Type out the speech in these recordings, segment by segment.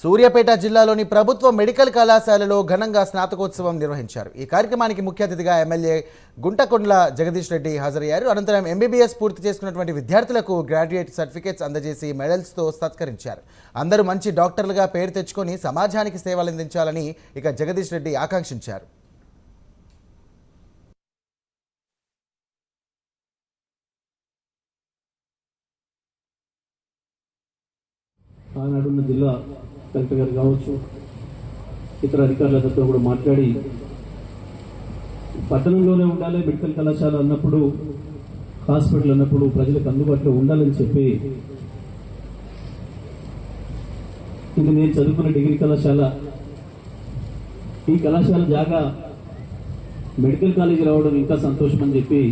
సూర్యాపేట జిల్లాలోని ప్రభుత్వ మెడికల్ కళాశాలలో ఘనంగా స్నాతకోత్సవం నిర్వహించారు. ఈ కార్యక్రమానికి ముఖ్య అతిథిగా ఎమ్మెల్యే గుంటకొండల జగదీష్ రెడ్డి హాజరయ్యారు. అనంతరం ఎంబీబీఎస్ పూర్తి చేసుకున్నటువంటి విద్యార్థులకు గ్రాడ్యుయేట్ సర్టిఫికేట్స్ అందజేసి మెడల్స్తో సత్కరించారు. అందరూ మంచి డాక్టర్లుగా పేరు తెచ్చుకొని సమాజానికి సేవలందించాలని ఇక జగదీష్ రెడ్డి ఆకాంక్షించారు. ఆనాడున్న జిల్లా కలెక్టర్ గారు కావచ్చు, ఇతర అధికారులతో కూడా మాట్లాడి పట్టణంలోనే ఉండాలి మెడికల్ కళాశాల అన్నప్పుడు, హాస్పిటల్ అన్నప్పుడు ప్రజలకు అందుబాటులో ఉండాలని చెప్పి ఇది నేను చదువుకున్న డిగ్రీ కళాశాల, ఈ కళాశాల జాగా మెడికల్ కాలేజీ రావడం ఇంకా సంతోషం అని చెప్పి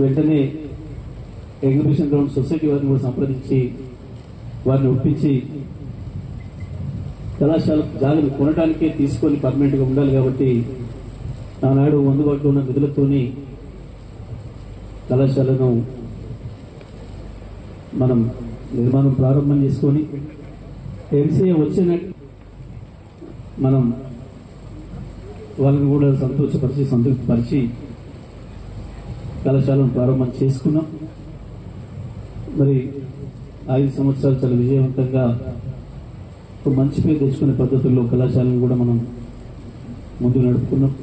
వెంటనే ఎగ్జిబిషన్ గ్రౌండ్ సొసైటీ వారిని కూడా సంప్రదించి వారిని ఒప్పించి కళాశాల జాగ్రత్త కొనడానికే తీసుకొని పర్మనెంట్గా ఉండాలి కాబట్టి ఆనాడు అందుబాటులో ఉన్న నిధులతోని కళాశాలను మనం నిర్మాణం ప్రారంభం చేసుకొని ఎంసీఏ వచ్చినట్టు మనం వాళ్ళని కూడా సంతోషపరిచి సంతృప్తిపరిచి కళాశాలను ప్రారంభం చేసుకున్నాం. మరి 5 సంవత్సరాలు చాలా విజయవంతంగా ఒక మంచి పేరు తెచ్చుకునే పద్ధతుల్లో కళాశాలను కూడా మనం ముందు నడుపుకున్నాం.